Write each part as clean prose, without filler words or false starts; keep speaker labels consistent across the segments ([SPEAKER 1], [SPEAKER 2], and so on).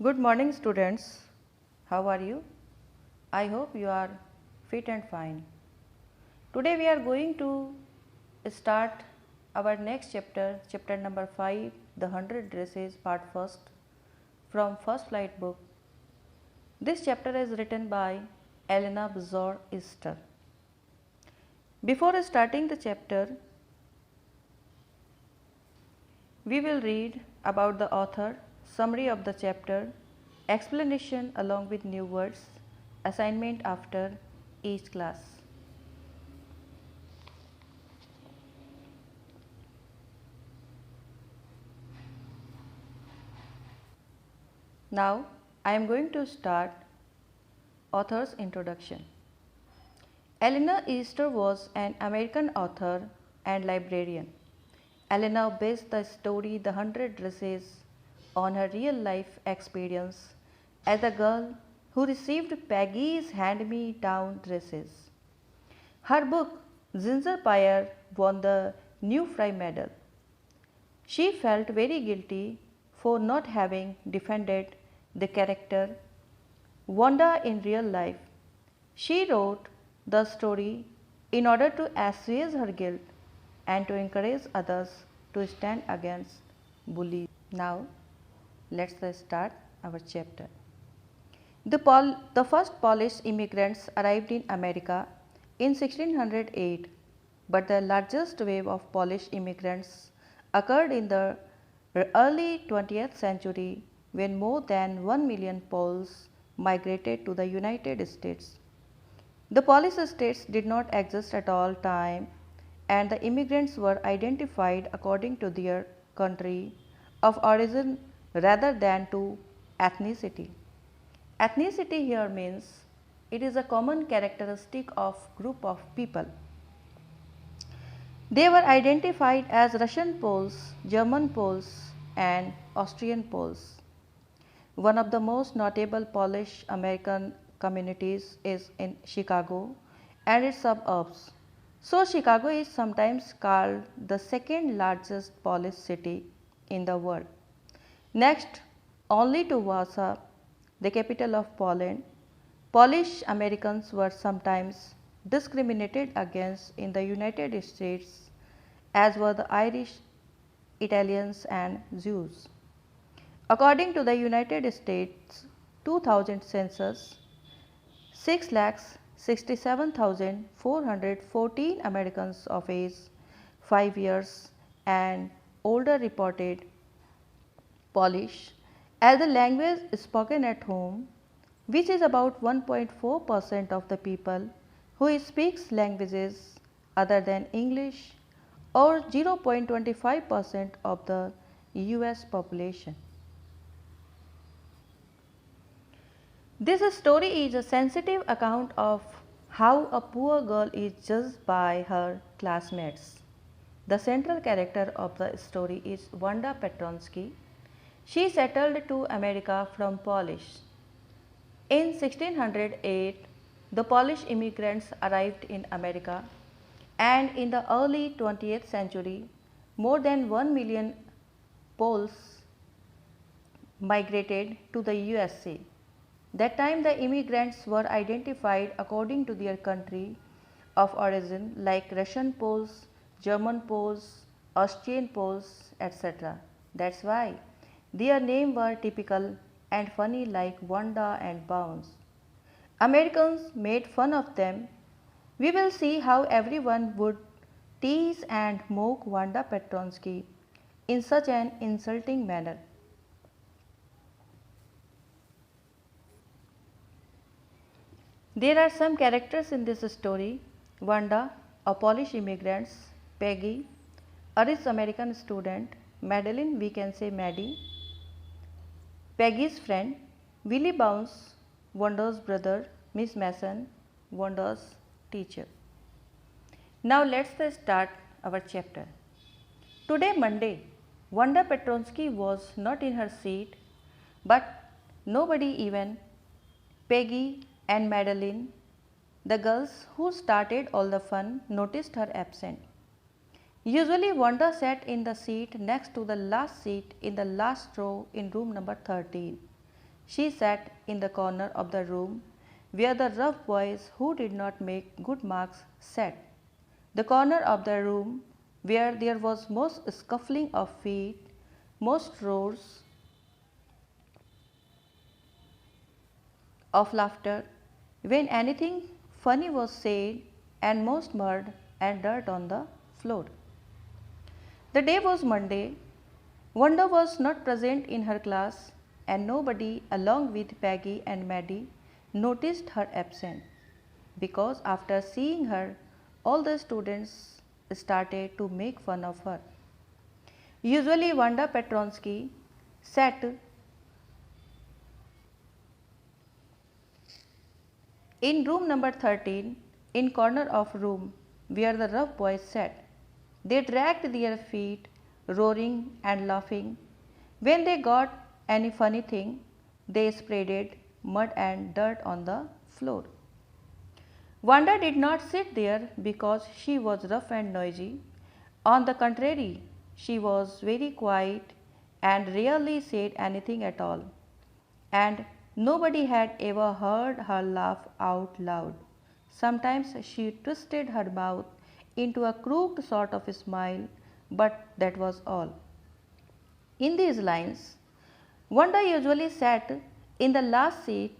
[SPEAKER 1] Good morning students. How are you? I hope you are fit and fine. Today we are going to start our next chapter, chapter number 5, The 100 Dresses, part 1st, from First Flight book. This chapter is written by Elena Bzor Easter. Before starting the chapter, we will read about the author, summary of the chapter, explanation along with new words, assignment after each class. Now I am going to start author's introduction. Elena Easter was an American author and librarian. Elena based the story The 100 Dresses on her real life experience as a girl who received Peggy's hand-me-down dresses. Her book Ginger Pie won the New Fry Medal. She felt very guilty for not having defended the character Wanda in real life. She wrote the story in order to assuage her guilt and to encourage others to stand against bullies. Now, let's start our chapter. The first Polish immigrants arrived in America in 1608, but the largest wave of Polish immigrants occurred in the early 20th century when more than 1 million Poles migrated to the United States. The Polish states did not exist at all time, and the immigrants were identified according to their country of origin rather than to ethnicity. Ethnicity here means it is a common characteristic of group of people. They were identified as Russian Poles, German Poles and Austrian Poles. One of the most notable Polish American communities is in Chicago and its suburbs. So Chicago is sometimes called the second largest Polish city in the world, next only to Warsaw, the capital of Poland. Polish Americans were sometimes discriminated against in the United States, as were the Irish, Italians and Jews. According to the United States 2000 census, 6,67,414 Americans of age 5 years and older reported Polish as the language spoken at home, which is about 1.4% of the people who speaks languages other than English, or 0.25% of the US population. This story is a sensitive account of how a poor girl is judged by her classmates. The central character of the story is Wanda Petronsky. She settled to America from Polish. In 1608, the Polish immigrants arrived in America, and in the early 20th century, more than 1 million Poles migrated to the USA. That time the immigrants were identified according to their country of origin, like Russian Poles, German Poles, Austrian Poles, etc. That's why their names were typical and funny like Wanda and Bounce. Americans made fun of them. We will see how everyone would tease and mock Wanda Petronsky in such an insulting manner. There are some characters in this story: Wanda, a Polish immigrant; Peggy, a rich American student; Madeline, we can say Maddie, Peggy's friend; Willie Bounce, Wanda's brother; Miss Mason, Wanda's teacher. Now let's start our chapter. Today Monday, Wanda Petronsky was not in her seat, but nobody, even Peggy and Madeline, the girls who started all the fun, noticed her absent. Usually Wanda sat in the seat next to the last seat in the last row in room number 13. She sat in the corner of the room where the rough boys who did not make good marks sat, the corner of the room where there was most scuffling of feet, most roars of laughter when anything funny was said, and most mud and dirt on the floor. The day was Monday. Wanda was not present in her class, and nobody, along with Peggy and Maddie, noticed her absence because after seeing her, all the students started to make fun of her. Usually, Wanda Petronsky sat in room number 13, in corner of room where the rough boys sat. They dragged their feet, roaring and laughing. When they got any funny thing, they spread mud and dirt on the floor. Wanda did not sit there because she was rough and noisy. On the contrary, she was very quiet and rarely said anything at all. And nobody had ever heard her laugh out loud. Sometimes she twisted her mouth into a crooked sort of smile, but that was all. In these lines, Wanda usually sat in the last seat.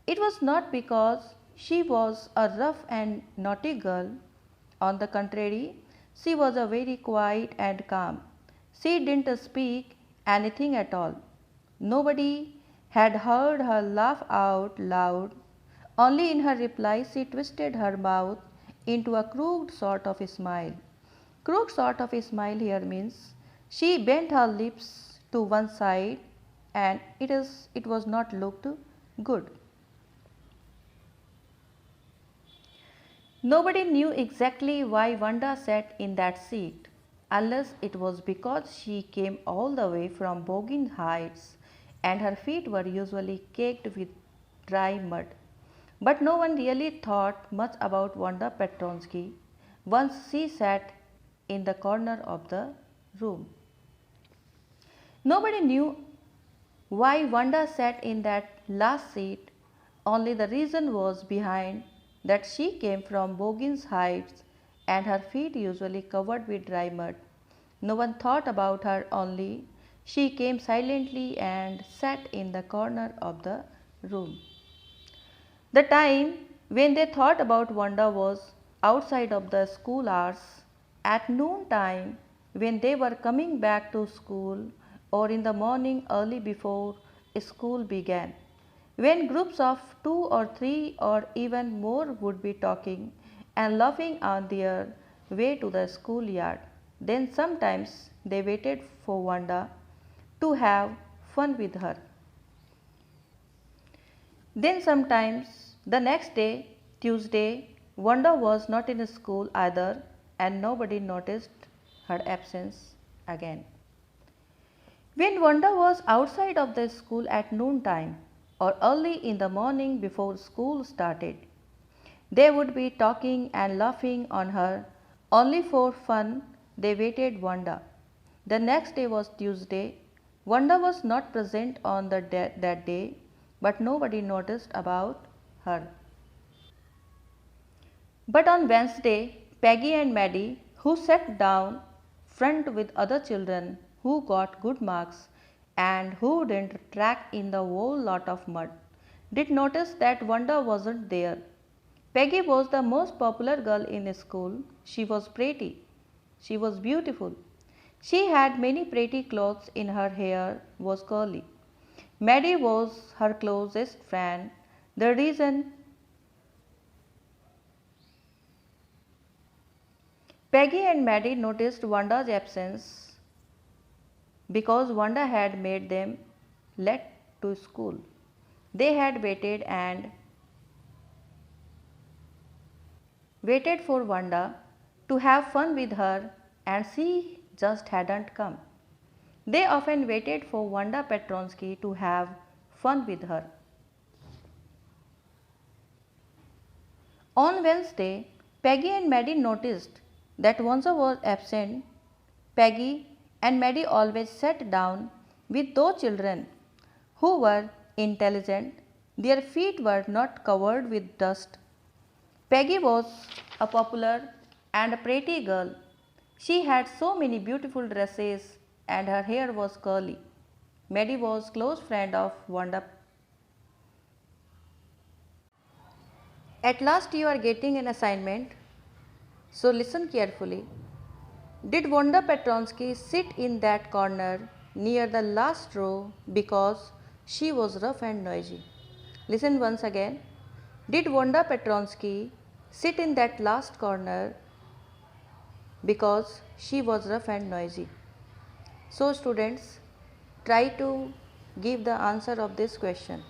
[SPEAKER 1] It was not because she was a rough and naughty girl. On the contrary, she was a very quiet and calm. She didn't speak anything at all. Nobody had heard her laugh out loud. Only in her reply she twisted her mouth into a crooked sort of smile. Crooked sort of smile here means she bent her lips to one side, and it was not looked good. Nobody knew exactly why Wanda sat in that seat, unless it was because she came all the way from Bogin Heights and her feet were usually caked with dry mud. But no one really thought much about Wanda Petronsky once she sat in the corner of the room. Nobody knew why Wanda sat in that last seat, only the reason was behind that she came from Bogins Heights and her feet usually covered with dry mud. No one thought about her, only she came silently and sat in the corner of the room. The time when they thought about Wanda was outside of the school hours, at noon time when they were coming back to school, or in the morning early before school began, when groups of 2 or 3 or even more would be talking and laughing on their way to the schoolyard. Then sometimes they waited for Wanda to have fun with her. Then sometimes the next day, Tuesday, Wanda was not in school either, and nobody noticed her absence again. When Wanda was outside of the school at noon time or early in the morning before school started, they would be talking and laughing on her. Only for fun they waited Wanda. The next day was Tuesday. Wanda was not present on that day, but nobody noticed about her. But on Wednesday, Peggy and Maddie, who sat down front with other children who got good marks and who didn't track in the whole lot of mud, did notice that Wanda wasn't there. Peggy was the most popular girl in school. She was pretty. She was beautiful. She had many pretty clothes in her hair was curly. Maddie was her closest friend. The reason Peggy and Maddie noticed Wanda's absence because Wanda had made them late to school. They had waited for Wanda to have fun with her, and she just hadn't come. They often waited for Wanda Petronsky to have fun with her. On Wednesday, Peggy and Maddie noticed that Wanda was absent. Peggy and Maddie always sat down with those children who were intelligent. Their feet were not covered with dust. Peggy was a popular and a pretty girl. She had so many beautiful dresses and her hair was curly. Maddie was close friend of Wanda. At last you are getting an assignment, so listen carefully. Did Wanda Petronsky sit in that corner near the last row because she was rough and noisy? Listen once again. Did Wanda Petronsky sit in that last corner because she was rough and noisy? So students, try to give the answer of this question.